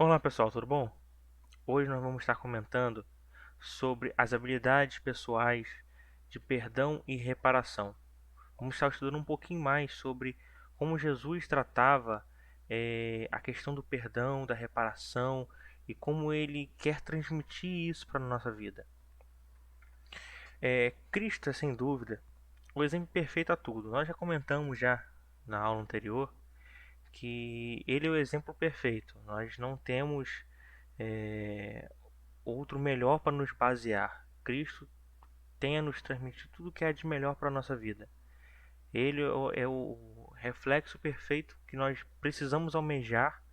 Olá pessoal, tudo bom? Hoje nós vamos estar comentando sobre as habilidades pessoais de perdão e reparação. Vamos estar estudando um pouquinho mais sobre como Jesus tratava a questão do perdão, da reparação e como ele quer transmitir isso para a nossa vida. Cristo é sem dúvida o exemplo perfeito a tudo. Nós já comentamos já na aula anterior que ele é o exemplo perfeito. Nós não temos é, outro melhor para nos basear. Cristo tem a nos transmitir tudo o que é de melhor para a nossa vida. Ele é o reflexo perfeito que nós precisamos almejar,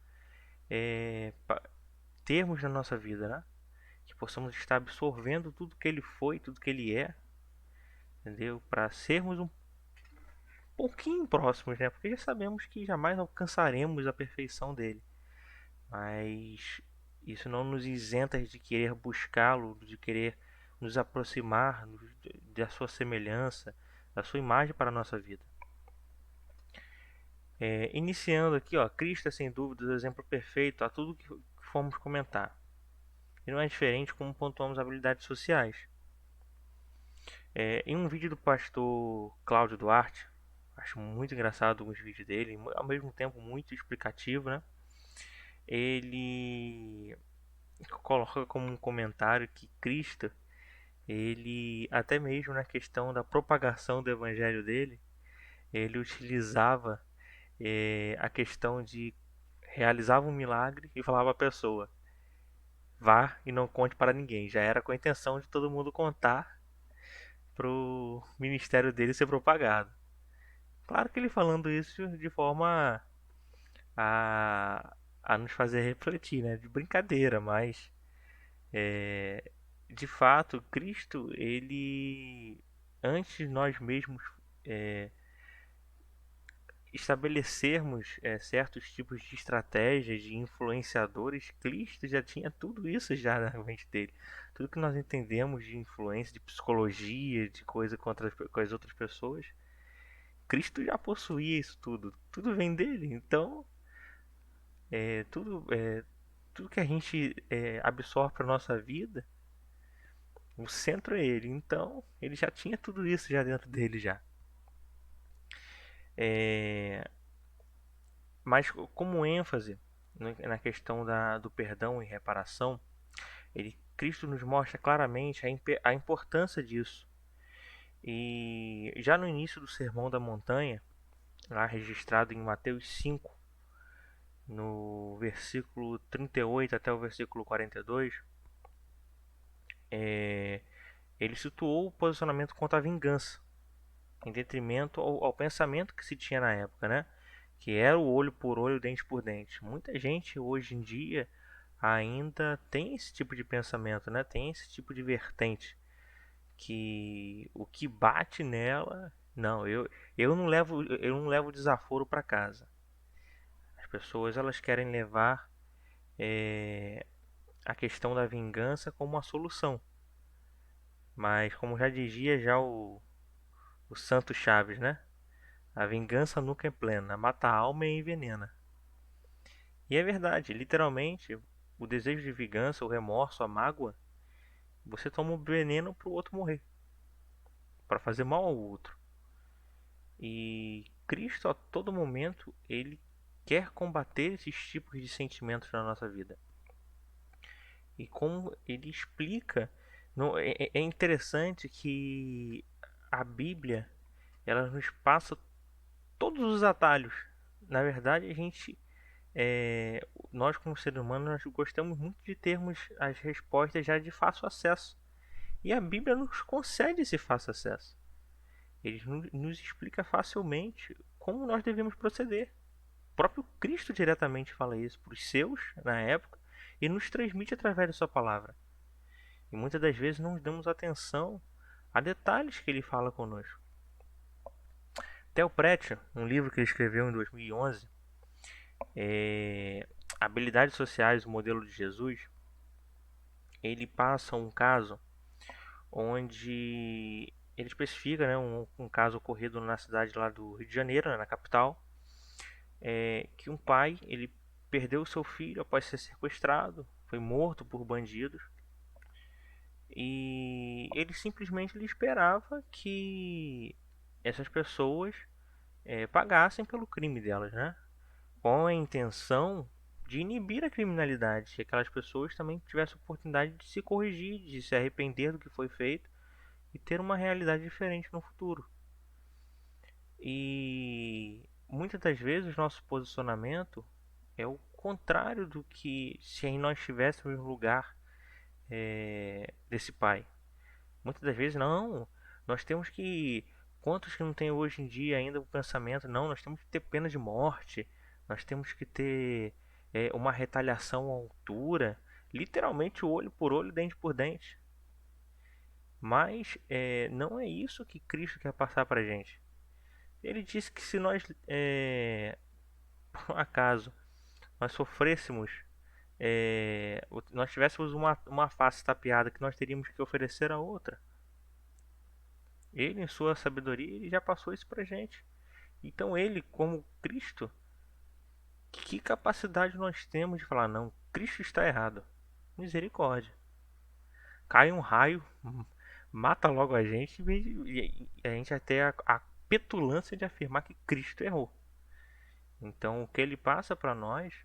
termos na nossa vida, né? Que possamos estar absorvendo tudo que ele foi, tudo que ele é, entendeu? Para sermos um pouquinho próximos, né? Porque já sabemos que jamais alcançaremos a perfeição dele. Mas isso não nos isenta de querer buscá-lo, de querer nos aproximar da sua semelhança, da sua imagem para a nossa vida. Iniciando aqui, ó, Cristo é sem dúvida o exemplo perfeito a tudo que fomos comentar. E não é diferente como pontuamos habilidades sociais. Em um vídeo do pastor Cláudio Duarte, acho muito engraçado alguns vídeos dele, ao mesmo tempo muito explicativo, né? Ele coloca como um comentário que Cristo, ele até mesmo na questão da propagação do evangelho dele, ele utilizava a questão de realizava um milagre e falava à pessoa: vá e não conte para ninguém. Já era com a intenção de todo mundo contar para o ministério dele ser propagado. Claro que ele falando isso de forma a nos fazer refletir, né? De brincadeira, mas de fato, Cristo, ele antes de nós mesmos é, estabelecermos certos tipos de estratégias de influenciadores, Cristo já tinha tudo isso já na mente dele. Tudo que nós entendemos de influência, de psicologia, de coisa com as outras pessoas, Cristo já possuía isso tudo. Tudo vem dele. Então, é, tudo, é, tudo que a gente absorve para nossa vida, o centro é ele. Então, ele já tinha tudo isso já dentro dele já. É, mas como ênfase na questão do perdão e reparação, Cristo nos mostra claramente a importância disso. E já no início do Sermão da Montanha, lá registrado em Mateus 5, no versículo 38 até o versículo 42, ele situou o posicionamento contra a vingança, em detrimento ao pensamento que se tinha na época, né? Que era o olho por olho, dente por dente. Muita gente hoje em dia ainda tem esse tipo de pensamento, né? Tem esse tipo de vertente que o que bate nela, não, eu não levo desaforo para casa. As pessoas elas querem levar a questão da vingança como uma solução, mas como já dizia já o Santo Chaves, né? A vingança nunca é plena, mata a alma e envenena. E é verdade, literalmente, o desejo de vingança, o remorso, a mágoa, você toma um veneno para o outro morrer, para fazer mal ao outro. E Cristo a todo momento ele quer combater esses tipos de sentimentos na nossa vida. E como ele explica, é interessante que a Bíblia ela nos passa todos os atalhos. Na verdade, nós como seres humanos, nós gostamos muito de termos as respostas já de fácil acesso. E a Bíblia nos concede esse fácil acesso. Ele nos explica facilmente como nós devemos proceder. O próprio Cristo diretamente fala isso para os seus na época e nos transmite através da sua palavra. E muitas das vezes não damos atenção a detalhes que ele fala conosco. Theo Preti, um livro que ele escreveu em 2011, Habilidades Sociais, o Modelo de Jesus, ele passa um caso onde ele especifica, né, um caso ocorrido na cidade lá do Rio de Janeiro, né, na capital, que um pai ele perdeu seu filho após ser sequestrado, foi morto por bandidos. E ele esperava que essas pessoas pagassem pelo crime delas, né? Com a intenção de inibir a criminalidade, que aquelas pessoas também tivessem a oportunidade de se corrigir, de se arrepender do que foi feito e ter uma realidade diferente no futuro. E muitas das vezes o nosso posicionamento é o contrário do que se nós estivéssemos no lugar desse pai. Muitas das vezes, não, nós temos que. Quantos que não tem hoje em dia ainda o pensamento? Não, nós temos que ter pena de morte, nós temos que ter uma retaliação à altura, literalmente olho por olho, dente por dente. Mas não é isso que Cristo quer passar para a gente. Ele disse que se nós, por um acaso, nós sofrêssemos, nós tivéssemos uma face tapeada, que nós teríamos que oferecer a outra. Ele, em sua sabedoria, ele já passou isso pra gente. Então ele, como Cristo, que capacidade nós temos de falar, não, Cristo está errado. Misericórdia. Cai um raio, mata logo a gente e a gente até a petulância de afirmar que Cristo errou. Então o que ele passa para nós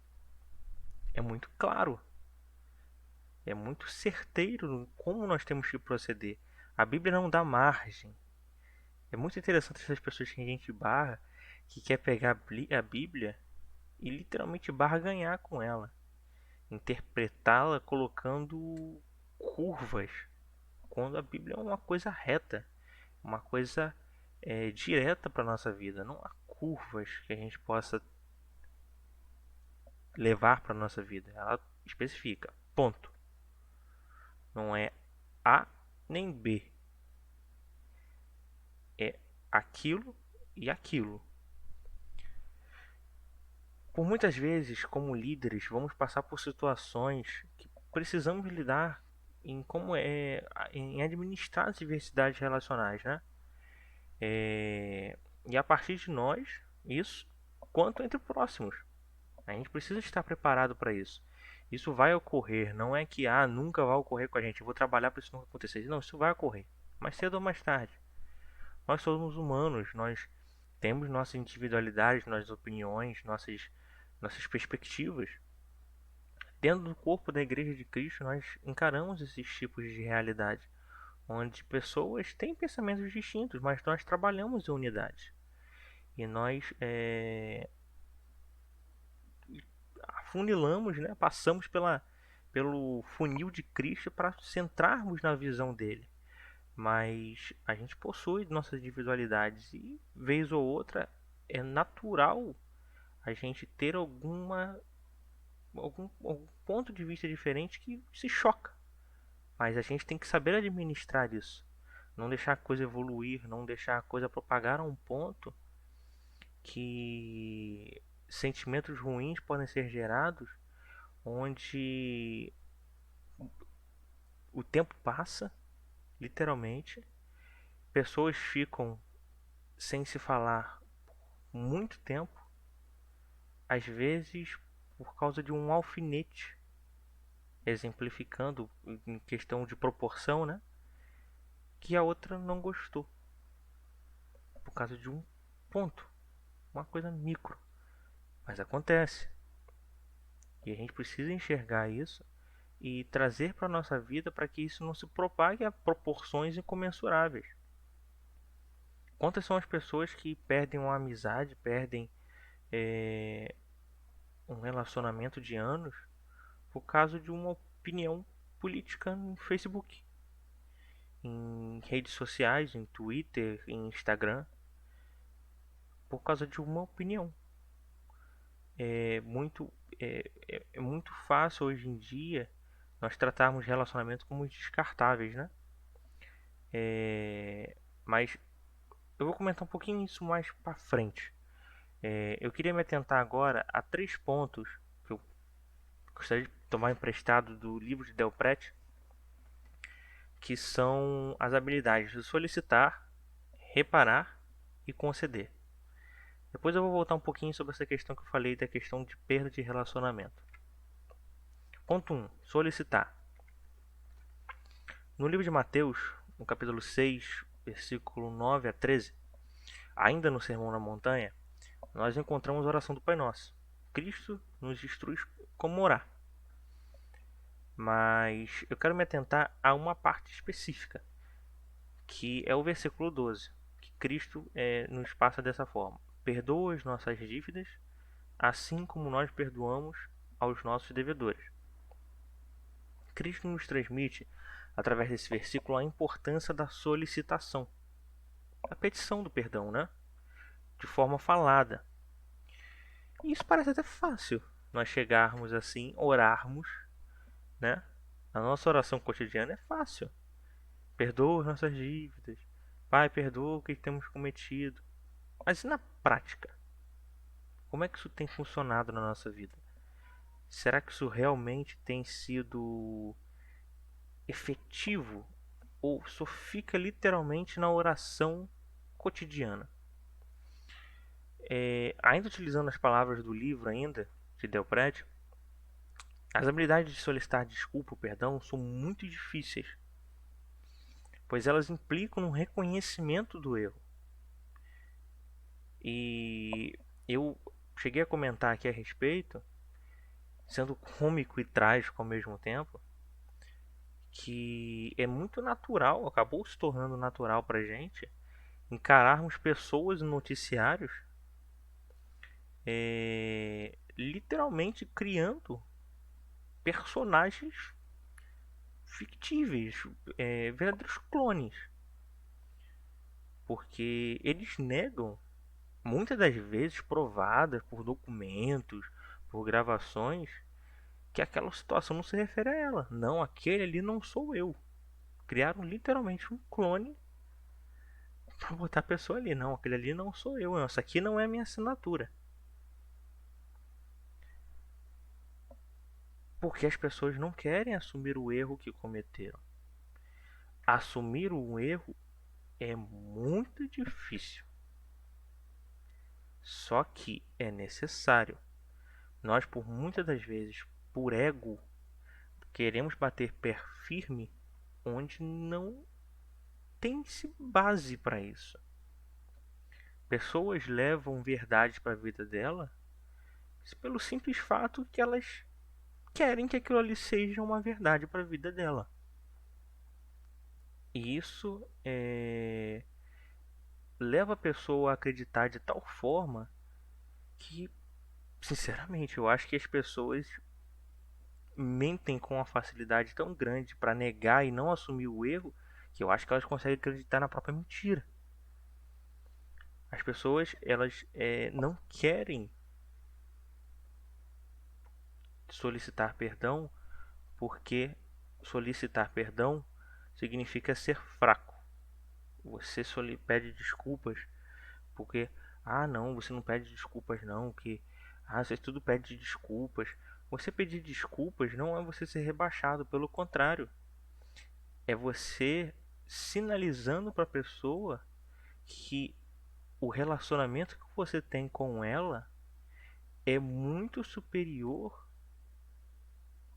é muito claro, é muito certeiro no como nós temos que proceder. A Bíblia não dá margem. É muito interessante essas pessoas que a gente barra, que quer pegar a Bíblia e literalmente barganhar com ela, interpretá-la colocando curvas, quando a Bíblia é uma coisa reta, uma coisa direta para nossa vida. Não há curvas que a gente possa levar para nossa vida. Ela especifica, ponto. Não é A nem B, é aquilo e aquilo. Por muitas vezes, como líderes, vamos passar por situações que precisamos lidar em administrar as diversidades relacionais, né? E a partir de nós, isso, quanto entre próximos. A gente precisa estar preparado para isso. Isso vai ocorrer, não é que nunca vai ocorrer com a gente, eu vou trabalhar para isso não acontecer. Não, isso vai ocorrer, mais cedo ou mais tarde. Nós somos humanos, nós temos nossas individualidades, nossas opiniões, nossas perspectivas. Dentro do corpo da Igreja de Cristo, nós encaramos esses tipos de realidade, onde pessoas têm pensamentos distintos, mas nós trabalhamos em unidade. E nós afunilamos, né? Passamos pelo funil de Cristo para centrarmos na visão dele. Mas a gente possui nossas individualidades e, vez ou outra, é natural a gente ter algum ponto de vista diferente que se choca. Mas a gente tem que saber administrar isso. Não deixar a coisa evoluir, não deixar a coisa propagar a um ponto que sentimentos ruins podem ser gerados, onde o tempo passa, literalmente, pessoas ficam sem se falar muito tempo, às vezes por causa de um alfinete, exemplificando em questão de proporção, né? Que a outra não gostou, por causa de um ponto, uma coisa micro. Mas acontece. E a gente precisa enxergar isso e trazer para a nossa vida para que isso não se propague a proporções incomensuráveis. Quantas são as pessoas que perdem uma amizade, perdem um relacionamento de anos por causa de uma opinião política no Facebook, em redes sociais, em Twitter, em Instagram, por causa de uma opinião. É muito, é muito fácil hoje em dia nós tratarmos relacionamentos como descartáveis, né? Mas eu vou comentar um pouquinho isso mais para frente. Eu queria me atentar agora a 3 pontos que eu gostaria de tomar emprestado do livro de Del Prete, que são as habilidades de solicitar, reparar e conceder. Depois eu vou voltar um pouquinho sobre essa questão que eu falei da questão de perda de relacionamento. Ponto 1. Solicitar. No livro de Mateus, no capítulo 6, versículo 9 a 13, ainda no Sermão na Montanha, nós encontramos a oração do Pai Nosso. Cristo nos instrui como orar. Mas eu quero me atentar a uma parte específica, que é o versículo 12, que Cristo nos passa dessa forma: perdoa as nossas dívidas, assim como nós perdoamos aos nossos devedores. Cristo nos transmite, através desse versículo, a importância da solicitação, a petição do perdão, né? De forma falada. E isso parece até fácil, nós chegarmos assim, orarmos, né? A nossa oração cotidiana é fácil. Perdoa as nossas dívidas. Pai, perdoa o que temos cometido. Mas e na prática? Como é que isso tem funcionado na nossa vida? Será que isso realmente tem sido efetivo? Ou só fica literalmente na oração cotidiana? Ainda utilizando as palavras do livro ainda, de Del Prete, as habilidades de solicitar desculpa ou perdão são muito difíceis, pois elas implicam no reconhecimento do erro. E eu cheguei a comentar aqui a respeito, sendo cômico e trágico ao mesmo tempo, que é muito natural, acabou se tornando natural pra gente, encararmos pessoas em noticiários literalmente criando personagens fictíveis, verdadeiros clones, porque eles negam, muitas das vezes provadas por documentos, por gravações, que aquela situação não se refere a ela. Não, aquele ali não sou eu. Criaram literalmente um clone pra botar a pessoa ali. Não, aquele ali não sou eu. Não, essa aqui não é minha assinatura. Porque as pessoas não querem assumir o erro que cometeram. Assumir um erro é muito difícil. Só que é necessário. Nós, por muitas das vezes, por ego, queremos bater pé firme onde não tem-se base para isso. Pessoas levam verdade para a vida dela pelo simples fato que elas querem que aquilo ali seja uma verdade para a vida dela. E isso leva a pessoa a acreditar de tal forma que, sinceramente, eu acho que as pessoas mentem com uma facilidade tão grande para negar e não assumir o erro, que eu acho que elas conseguem acreditar na própria mentira. As pessoas, elas não querem solicitar perdão, porque solicitar perdão significa ser fraco. Você pede desculpas porque, não, você não pede desculpas não, que você tudo pede desculpas. Você pedir desculpas não é você ser rebaixado, pelo contrário, é você sinalizando para a pessoa que o relacionamento que você tem com ela é muito superior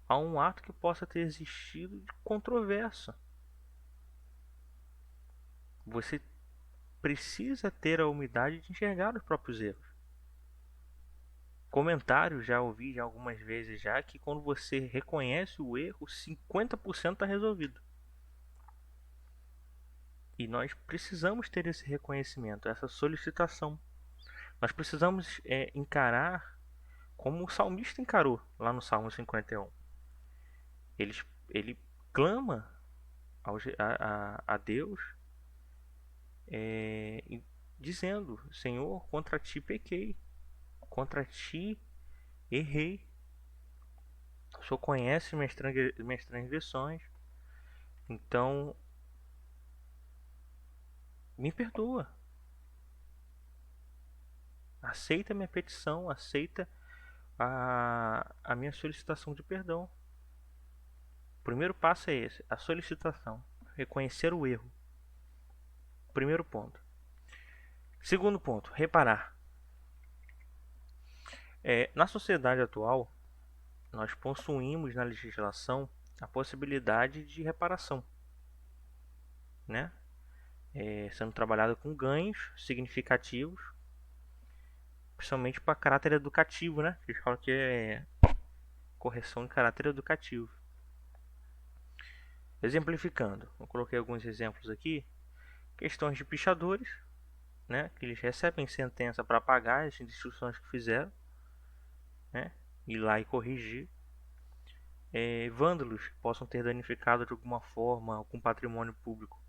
a um ato que possa ter existido de controverso. Você precisa ter a humildade de enxergar os próprios erros. Comentários já ouvi já algumas vezes já que quando você reconhece o erro, 50% está resolvido. E nós precisamos ter esse reconhecimento, essa solicitação. Nós precisamos encarar como o salmista encarou lá no Salmo 51. Ele clama a Deus dizendo: Senhor, contra ti pequei, contra ti errei. O Senhor conhece minhas transgressões, então me perdoa. Aceita minha petição, aceita a minha solicitação de perdão. O primeiro passo é esse, a solicitação, reconhecer o erro. Primeiro ponto. Segundo ponto, reparar. Na sociedade atual, nós possuímos na legislação a possibilidade de reparação, né? Sendo trabalhado com ganhos significativos, principalmente para caráter educativo, né? Eles falam que é correção de caráter educativo. Exemplificando, eu coloquei alguns exemplos aqui. Questões de pichadores, né? Que eles recebem sentença para pagar as instruções que fizeram, né? Ir lá e corrigir. Vândalos que possam ter danificado de alguma forma algum patrimônio público.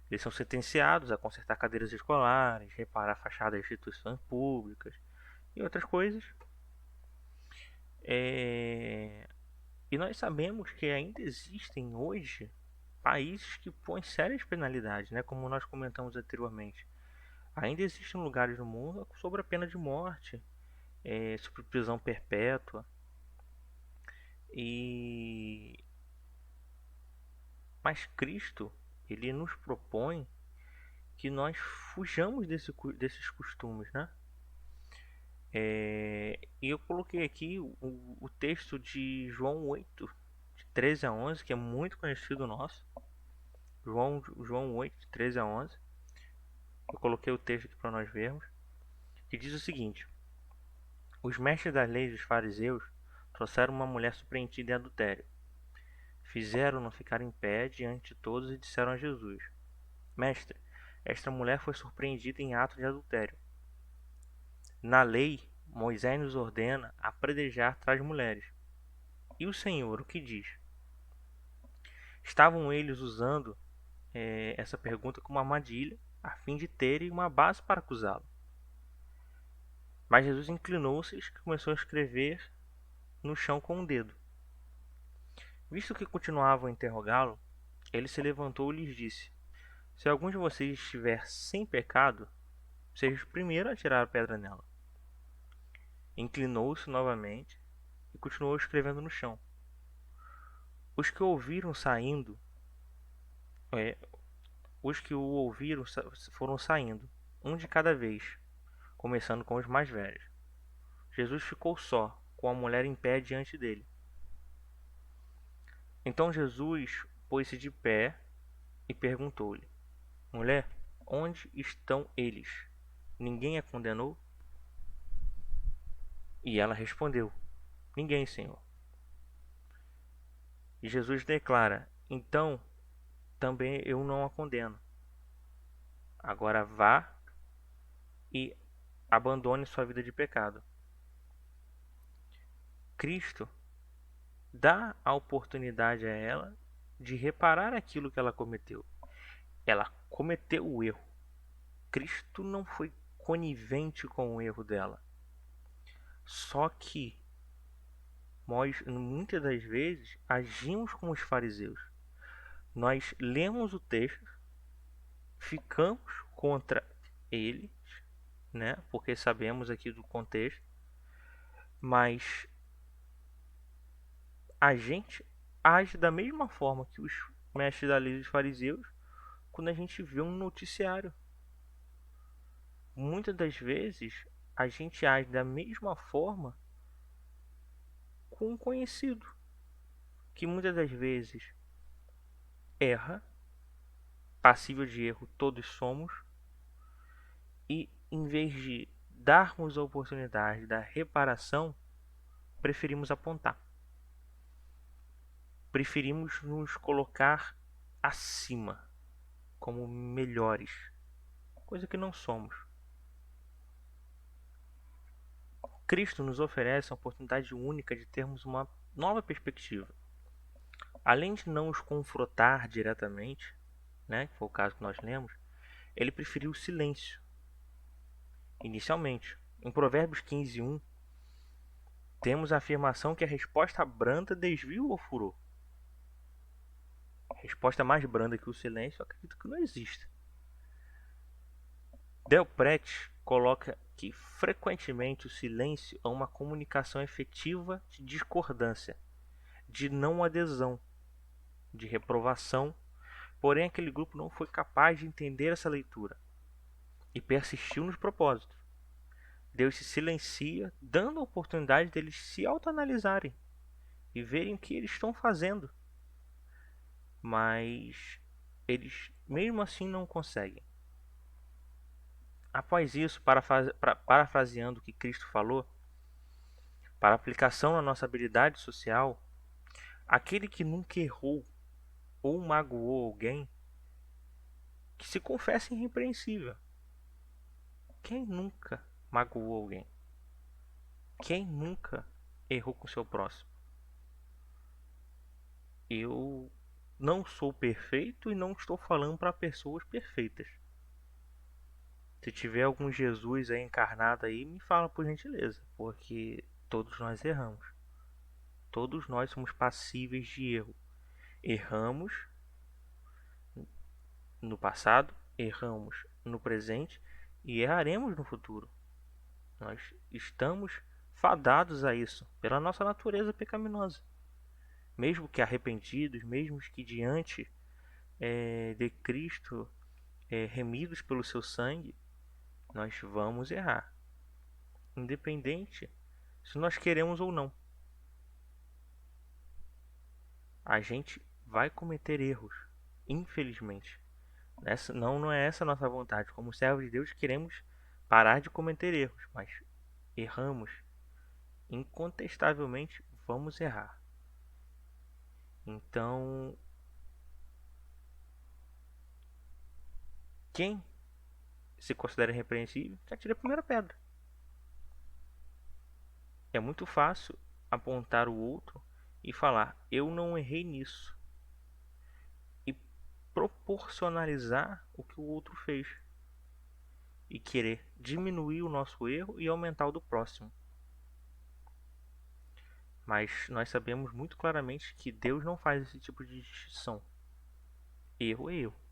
Eles são sentenciados a consertar cadeiras escolares, reparar fachadas de instituições públicas e outras coisas. E nós sabemos que ainda existem hoje países que põem sérias penalidades, né? Como nós comentamos anteriormente. Ainda existem lugares no mundo sobre a pena de morte, sobre prisão perpétua. Mas Cristo, ele nos propõe que nós fujamos desses costumes, né? E eu coloquei aqui o texto de João 8, de 13 a 11, que é muito conhecido nosso. João 8, de 13 a 11. Eu coloquei o texto aqui para nós vermos, que diz o seguinte: Os mestres da lei dos fariseus trouxeram uma mulher surpreendida em adultério. Fizeram-no ficar em pé diante de todos e disseram a Jesus: Mestre, esta mulher foi surpreendida em ato de adultério. Na lei, Moisés nos ordena apedrejar tais mulheres. E o Senhor, o que diz? Estavam eles usando essa pergunta como uma armadilha, a fim de terem uma base para acusá-lo. Mas Jesus inclinou-se e começou a escrever no chão com um dedo. Visto que continuavam a interrogá-lo, ele se levantou e lhes disse: Se algum de vocês estiver sem pecado, seja o primeiro a tirar a pedra nela. Inclinou-se novamente e continuou escrevendo no chão. Os que o ouviram saindo, os que o ouviram foram saindo, um de cada vez, começando com os mais velhos. Jesus ficou só, com a mulher em pé diante dele. Então Jesus pôs-se de pé e perguntou-lhe: Mulher, onde estão eles? Ninguém a condenou? E ela respondeu: Ninguém, Senhor. E Jesus declara: Então também eu não a condeno. Agora vá e abandone sua vida de pecado. Cristo dá a oportunidade a ela de reparar aquilo que ela cometeu. Ela cometeu o erro. Cristo não foi conivente com o erro dela. Só que nós, muitas das vezes, agimos como os fariseus. Nós lemos o texto, ficamos contra eles, né? Porque sabemos aqui do contexto, mas a gente age da mesma forma que os mestres da lei dos fariseus quando a gente vê um noticiário. Muitas das vezes a gente age da mesma forma com um conhecido, que muitas das vezes erra, passível de erro todos somos, e em vez de darmos a oportunidade da reparação, preferimos apontar. Preferimos nos colocar acima, como melhores, coisa que não somos. Cristo nos oferece a oportunidade única de termos uma nova perspectiva. Além de não os confrontar diretamente, né, que foi o caso que nós lemos, ele preferiu o silêncio. Inicialmente, em Provérbios 15:1, temos a afirmação que a resposta branda desvia o furor. A resposta mais branda que o silêncio, eu acredito que não existe. Delpret coloca que frequentemente o silêncio é uma comunicação efetiva de discordância, de não adesão, de reprovação, porém aquele grupo não foi capaz de entender essa leitura e persistiu nos propósitos. Deus se silencia, dando a oportunidade deles se autoanalisarem e verem o que eles estão fazendo. Mas eles mesmo assim não conseguem. Após isso, parafraseando o que Cristo falou, para aplicação na nossa habilidade social, aquele que nunca errou ou magoou alguém, que se confesse irrepreensível. Quem nunca magoou alguém? Quem nunca errou com seu próximo? Eu não sou perfeito e não estou falando para pessoas perfeitas. Se tiver algum Jesus aí encarnado aí, me fala por gentileza, porque todos nós erramos. Todos nós somos passíveis de erro. Erramos no passado, erramos no presente e erraremos no futuro. Nós estamos fadados a isso pela nossa natureza pecaminosa. Mesmo que arrependidos, mesmo que diante de Cristo, remidos pelo seu sangue, nós vamos errar, independente se nós queremos ou não. A gente vai cometer erros, infelizmente. Não é essa a nossa vontade. Como servos de Deus, queremos parar de cometer erros, mas erramos. Incontestavelmente, vamos errar. Então, quem se considera irrepreensível, já tira a primeira pedra. É muito fácil apontar o outro e falar: eu não errei nisso, e proporcionalizar o que o outro fez, e querer diminuir o nosso erro e aumentar o do próximo. Mas nós sabemos muito claramente que Deus não faz esse tipo de distinção. Erro é erro.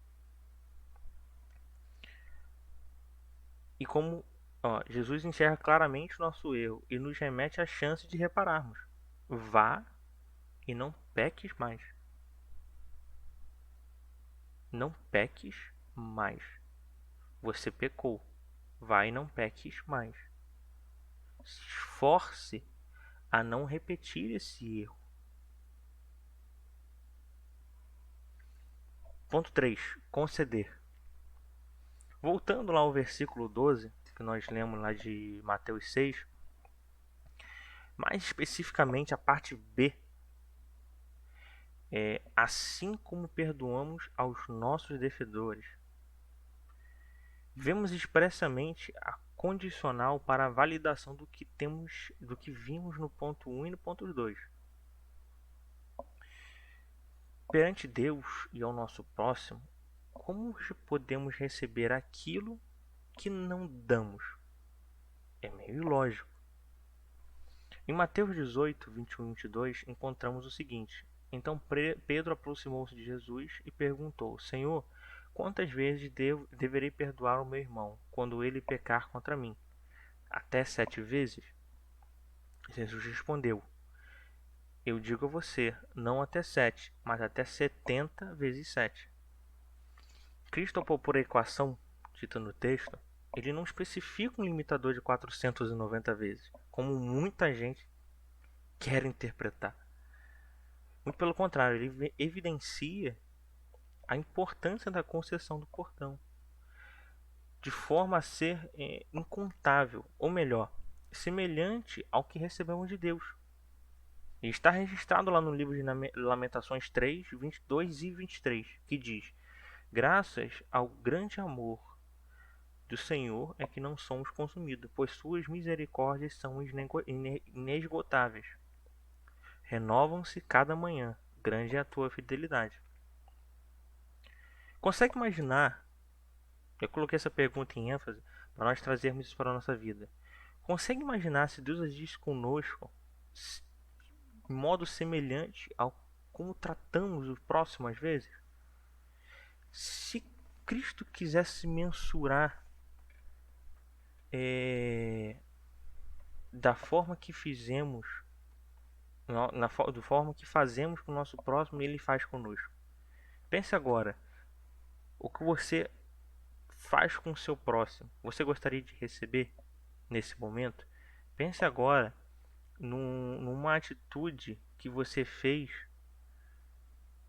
E como Jesus enxerga claramente o nosso erro e nos remete à chance de repararmos. Vá e não peques mais. Não peques mais. Você pecou. Vá e não peques mais. Se esforce a não repetir esse erro. Ponto 3. Conceder. Voltando lá ao versículo 12, que nós lemos lá de Mateus 6, mais especificamente a parte B, assim como perdoamos aos nossos devedores. Vemos expressamente a condicional para a validação do que vimos no ponto 1 e no ponto 2. Perante Deus e ao nosso próximo, como podemos receber aquilo que não damos? É meio ilógico. Em Mateus 18, 21 e 22, encontramos o seguinte: Então Pedro aproximou-se de Jesus e perguntou: Senhor, quantas vezes deverei perdoar o meu irmão quando ele pecar contra mim? Até 7 vezes? Jesus respondeu: Eu digo a você, não até 7, mas até 70 vezes 7. Cristo, ao propor a equação dita no texto, ele não especifica um limitador de 490 vezes, como muita gente quer interpretar. Muito pelo contrário, ele evidencia a importância da concessão do perdão, de forma a ser incontável, ou melhor, semelhante ao que recebemos de Deus. E está registrado lá no livro de Lamentações 3, 22 e 23, que diz: Graças ao grande amor do Senhor é que não somos consumidos, pois suas misericórdias são inesgotáveis. Renovam-se cada manhã, grande é a tua fidelidade. Consegue imaginar? Eu coloquei essa pergunta em ênfase para nós trazermos isso para a nossa vida. Consegue imaginar se Deus agisse conosco de modo semelhante ao como tratamos o próximo às vezes? Se Cristo quisesse mensurar da forma que fizemos, da forma que fazemos com o nosso próximo, ele faz conosco. Pense agora, o que você faz com o seu próximo, você gostaria de receber? nesse momento, pense agora numa atitude que você fez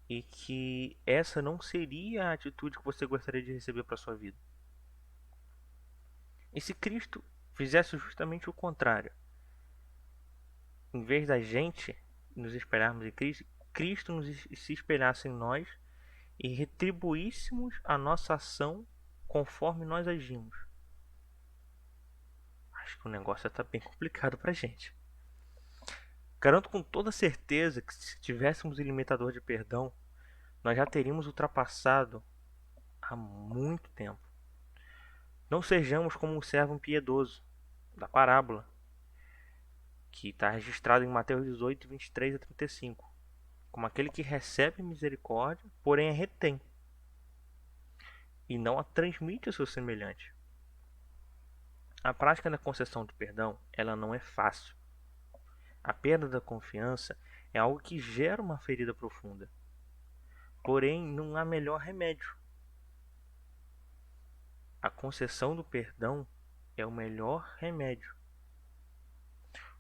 e que essa não seria a atitude que você gostaria de receber para sua vida. E se Cristo fizesse justamente o contrário? Em vez da gente nos espelharmos em Cristo, Cristo se espelhasse em nós e retribuíssemos a nossa ação conforme nós agimos. Acho que o negócio está bem complicado para a gente. Garanto com toda certeza que se tivéssemos o limitador de perdão, nós já teríamos ultrapassado há muito tempo. Não sejamos como um servo impiedoso da parábola, que está registrado em Mateus 18, 23 a 35, como aquele que recebe misericórdia, porém a retém, e não a transmite ao seu semelhante. A prática da concessão de perdão, ela não é fácil. A perda da confiança é algo que gera uma ferida profunda. Porém, não há melhor remédio. A concessão do perdão é o melhor remédio.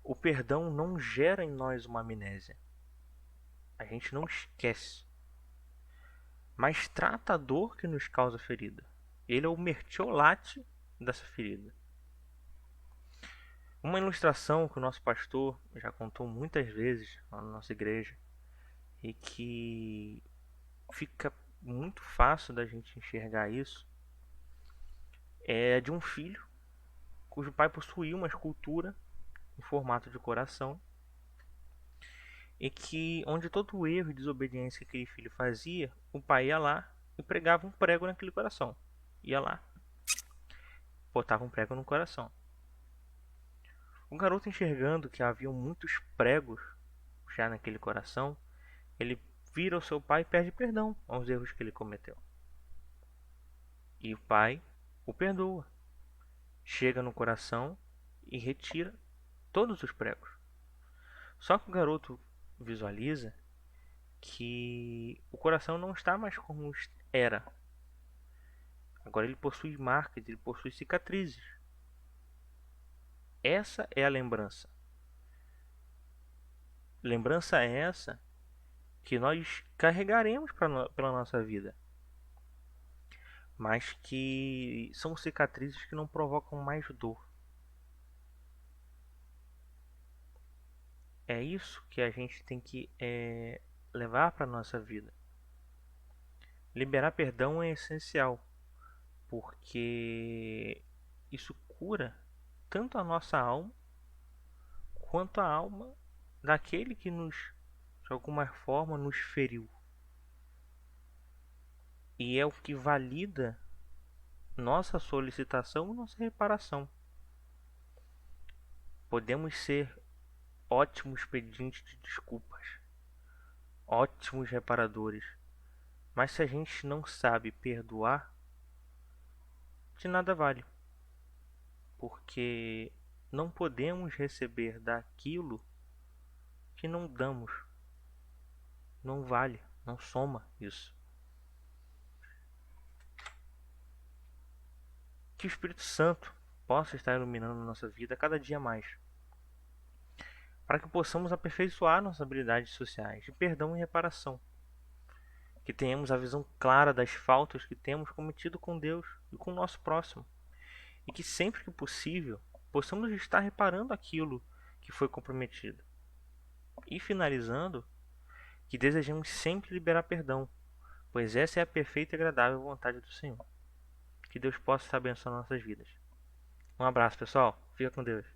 O perdão não gera em nós uma amnésia. A gente não esquece. Mas trata a dor que nos causa a ferida. Ele é o mertiolate dessa ferida. Uma ilustração que o nosso pastor já contou muitas vezes na nossa igreja e que fica muito fácil da gente enxergar isso é de um filho cujo pai possuía uma escultura em formato de coração e que onde todo o erro e desobediência que aquele filho fazia, o pai ia lá e pregava um prego naquele coração. Ia lá, botava um prego no coração. O garoto, enxergando que havia muitos pregos já naquele coração, ele vira ao seu pai e pede perdão aos erros que ele cometeu. E o pai o perdoa. Chega no coração e retira todos os pregos. Só que o garoto visualiza que o coração não está mais como era. Agora ele possui marcas, ele possui cicatrizes. Essa é a lembrança. Lembrança é essa que nós carregaremos pela nossa vida, mas que são cicatrizes que não provocam mais dor. É isso que a gente tem que levar para a nossa vida. Liberar perdão é essencial, porque isso cura tanto a nossa alma quanto a alma daquele que de alguma forma nos feriu. E é o que valida nossa solicitação e nossa reparação. Podemos ser ótimos pedintes de desculpas, ótimos reparadores, mas se a gente não sabe perdoar, de nada vale, porque não podemos receber daquilo que não damos. Não vale, não soma isso. Que o Espírito Santo possa estar iluminando a nossa vida cada dia mais, para que possamos aperfeiçoar nossas habilidades sociais de perdão e reparação, que tenhamos a visão clara das faltas que temos cometido com Deus e com o nosso próximo, e que sempre que possível possamos estar reparando aquilo que foi comprometido. E finalizando, que desejamos sempre liberar perdão, pois essa é a perfeita e agradável vontade do Senhor. Que Deus possa estar abençoando nossas vidas. Um abraço, pessoal. Fica com Deus.